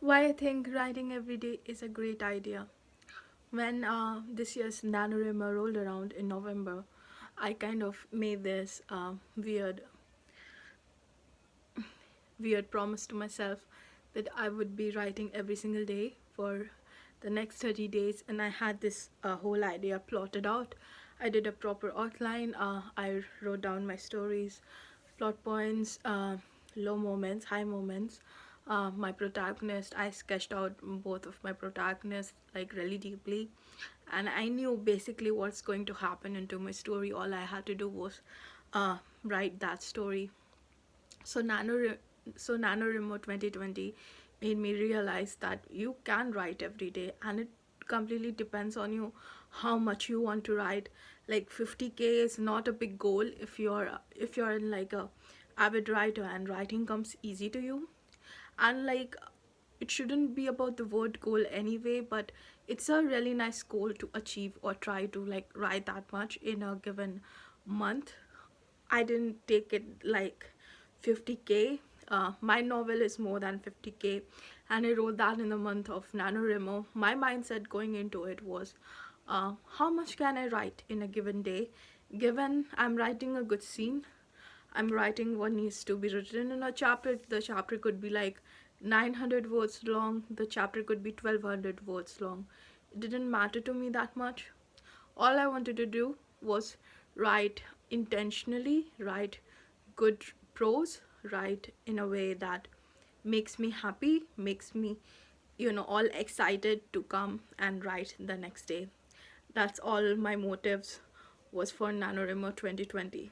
Why I think writing every day is a great idea. When this year's Nanowrimo rolled around in November, I kind of made this weird promise to myself that I would be writing every single day for the next 30 days, and I had this whole idea plotted out. I did a proper outline. I wrote down my stories, plot points, low moments, high moments. My protagonist, I sketched out both of my protagonists like really deeply, and I knew basically what's going to happen into my story. All I had to do was write that story. So Nanowrimo 2020 made me realize that you can write every day, and it completely depends on you how much you want to write. Like 50K is not a big goal if you're in like a avid writer and writing comes easy to you. And like, it shouldn't be about the word goal anyway, but it's a really nice goal to achieve or try to like write that much in a given month. I didn't take it like 50K. My novel is more than 50K, and I wrote that in the month of NaNoWriMo. My mindset going into it was how much can I write in a given day? Given I'm writing a good scene, I'm writing what needs to be written in a chapter. The chapter could be like 900 words long, the chapter could be 1200 words long. It didn't matter to me that much. All I wanted to do was write intentionally, write good prose, write in a way that makes me happy, makes me, all excited to come and write the next day. That's all my motives was for NaNoWriMo 2020.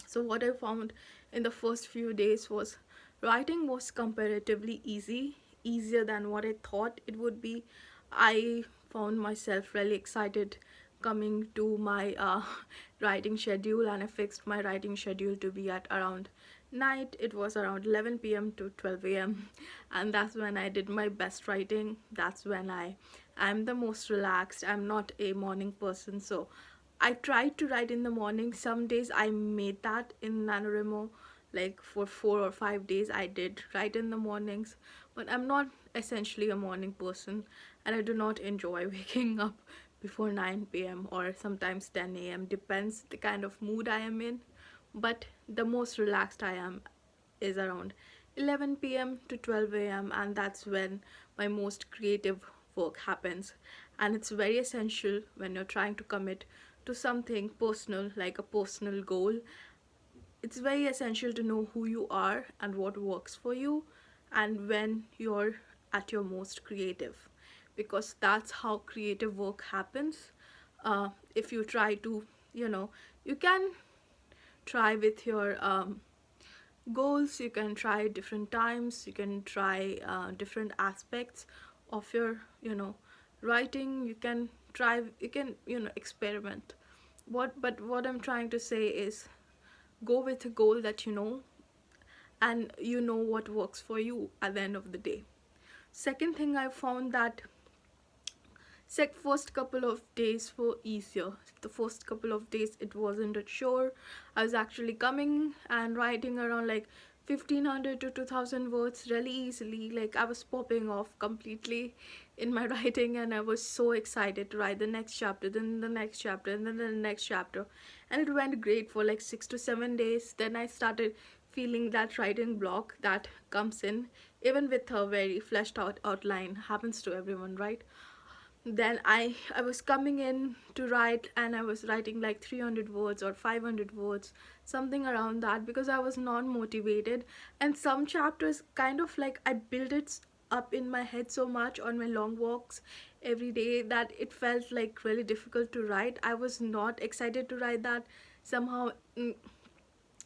So what I found in the first few days was writing was comparatively easy, easier than what I thought it would be. I found myself really excited coming to my writing schedule, and I fixed my writing schedule to be at around night. It was around 11 p.m. to 12 a.m. and that's when I did my best writing. That's when I'm the most relaxed. I'm not a morning person, so I tried to write in the morning. Some days I made that in NaNoWriMo, like for 4 or 5 days I did write in the mornings, but I'm not essentially a morning person, and I do not enjoy waking up before 9 p.m. or sometimes 10 a.m. Depends the kind of mood I am in, but the most relaxed I am is around 11 p.m. to 12 a.m., and that's when my most creative work happens. And it's very essential when you're trying to commit to something personal, like a personal goal. It's very essential to know who you are and what works for you, and when you're at your most creative, because that's how creative work happens. If you try to, you can try with your goals, you can try different times, you can try different aspects of your writing. You can try, you can experiment. What I'm trying to say is, go with a goal that you know, and you know what works for you at the end of the day. Second thing, I found that first couple of days were easier. The first couple of days it wasn't a chore. I was actually coming and writing around like 1500 to 2000 words really easily. Like, I was popping off completely in my writing, and I was so excited to write the next chapter, then the next chapter, and then the next chapter. And it went great for like 6 to 7 days. Then I started feeling that writing block that comes in, even with a very fleshed out outline. Happens to everyone, right? Then I was coming in to write, and I was writing like 300 words or 500 words, something around that, because I was not motivated. And some chapters kind of like I built it up in my head so much on my long walks every day that it felt like really difficult to write. I was not excited to write that somehow.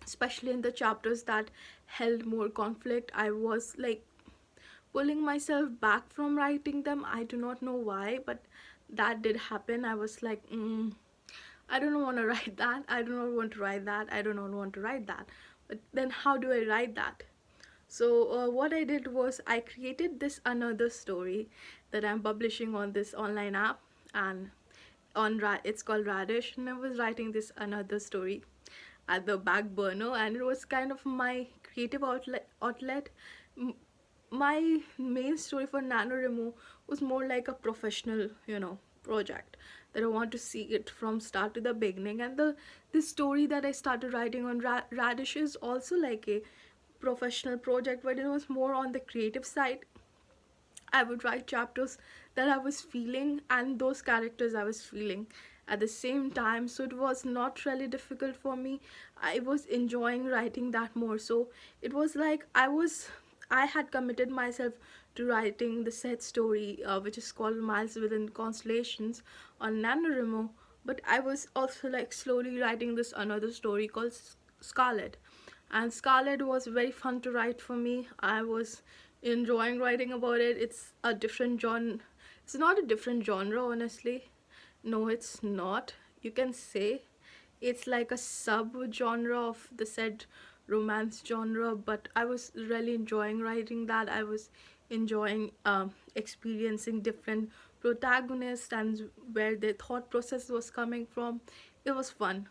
Especially in the chapters that held more conflict, I was like pulling myself back from writing them. I do not know why, but that did happen. I was like, I don't want to write that. I do not want to write that. I do not want to write that. But then, how do I write that? So, what I did was I created this another story that I'm publishing on this online app, and it's called Radish. And I was writing this another story at the back burner, and it was kind of my creative outlet. my main story for NaNoWriMo was more like a professional, project, that I want to see it from start to the beginning. And the story that I started writing on Radish is also like a professional project, but it was more on the creative side. I would write chapters that I was feeling and those characters I was feeling at the same time. So it was not really difficult for me. I was enjoying writing that more. So it was like I had committed myself to writing the set story, which is called Miles Within Constellations on NaNoWriMo. But I was also like slowly writing this another story called Scarlet, and Scarlet was very fun to write for me. I was enjoying writing about it. It's a different genre. It's not a different genre, honestly. No, it's not. You can say it's like a sub genre of the said romance genre, but I was really enjoying writing that. I was enjoying experiencing different protagonists and where their thought process was coming from. It was fun.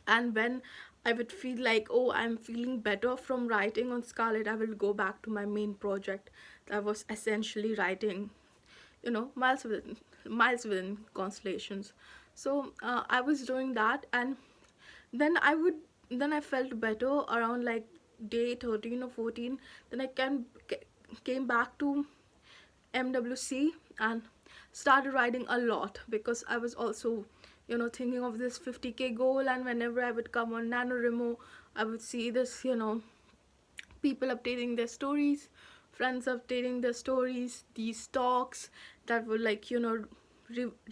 And when I would feel like, oh, I'm feeling better from writing on Scarlet, I will go back to my main project that was essentially writing, miles within constellations. So I was doing that, and then I felt better around like day 13 or 14. Then came back to MWC and started writing a lot, because I was also, thinking of this 50K goal. And whenever I would come on NaNoWriMo, I would see this, people updating their stories, friends updating their stories, these talks that would like,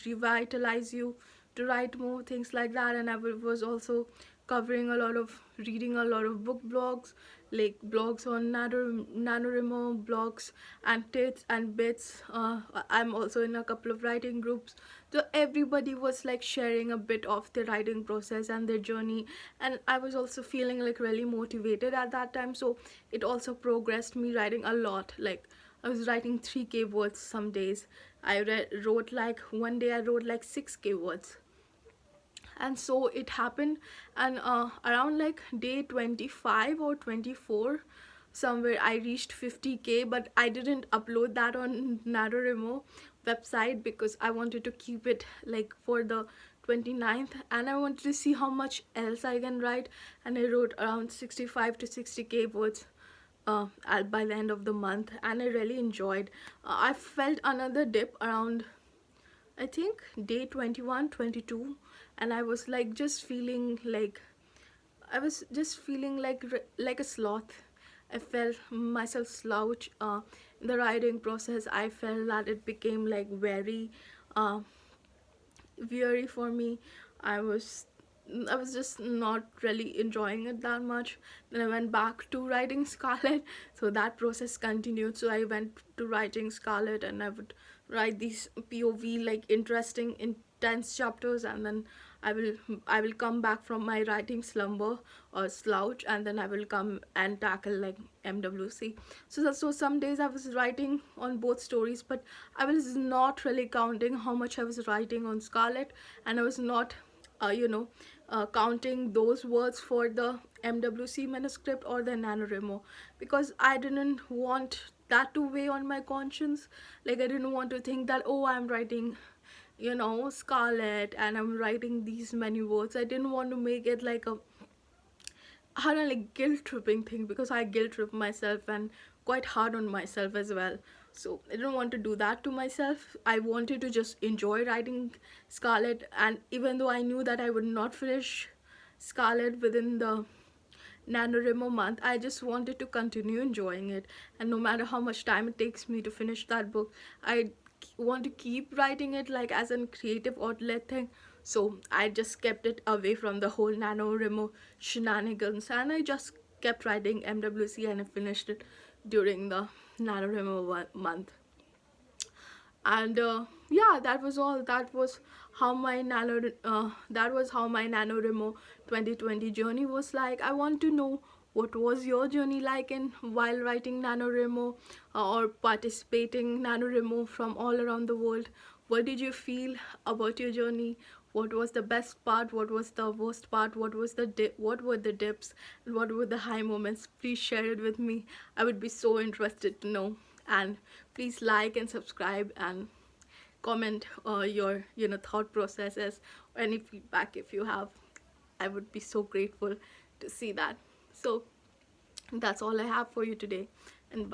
revitalize you to write more, things like that. And was also covering a lot of reading a lot of book blogs, like blogs on NaNoWriMo, blogs and tits and bits. I'm also in a couple of writing groups, so everybody was like sharing a bit of their writing process and their journey. And I was also feeling like really motivated at that time, so it also progressed me writing a lot. Like I was writing 3K words some days. Wrote like one day I wrote like 6K words. And so it happened. And around like day 25 or 24, somewhere I reached 50K, but I didn't upload that on NaNoWriMo website because I wanted to keep it like for the 29th, and I wanted to see how much else I can write. And I wrote around 65 to 60K words by the end of the month, and I really enjoyed. I felt another dip around, I think, day 21, 22, and I was like just feeling like like a sloth. I felt myself slouch in the writing process. I felt that it became like very uh, weary for me. I was I was just not really enjoying it that much. Then I went back to writing Scarlet, so that process continued. So I went to writing Scarlet, and I would write these POV like interesting, intense chapters, and then I will come back from my writing slumber or slouch, and then I will come and tackle like MWC. So some days I was writing on both stories, but I was not really counting how much I was writing on Scarlet, and I was not counting those words for the MWC manuscript or the NaNoWriMo, because I didn't want that to weigh on my conscience. Like I didn't want to think that, oh, I'm writing, Scarlet, and I'm writing these many words. I didn't want to make it like a hard and like guilt tripping thing, because I guilt trip myself and quite hard on myself as well. So I didn't want to do that to myself. I wanted to just enjoy writing Scarlet, and even though I knew that I would not finish Scarlet within the NaNoWriMo month, I just wanted to continue enjoying it. And no matter how much time it takes me to finish that book, I want to keep writing it like as a creative outlet thing. So I just kept it away from the whole NaNoWriMo shenanigans, and I just kept writing MWC, and I finished it during the NaNoWriMo month. And yeah, that was all. That was how my NaNoWriMo 2020 journey was like. I want to know what was your journey like in while writing NaNoWriMo, or participating NaNoWriMo from all around the world. What did you feel about your journey? what was the best part, what was the worst part, what were the dips, and what were the high moments. Please share it with me. I would be so interested to know. And please like and subscribe and comment your thought processes or any feedback if you have. I would be so grateful to see that. So that's all I have for you today, and bye.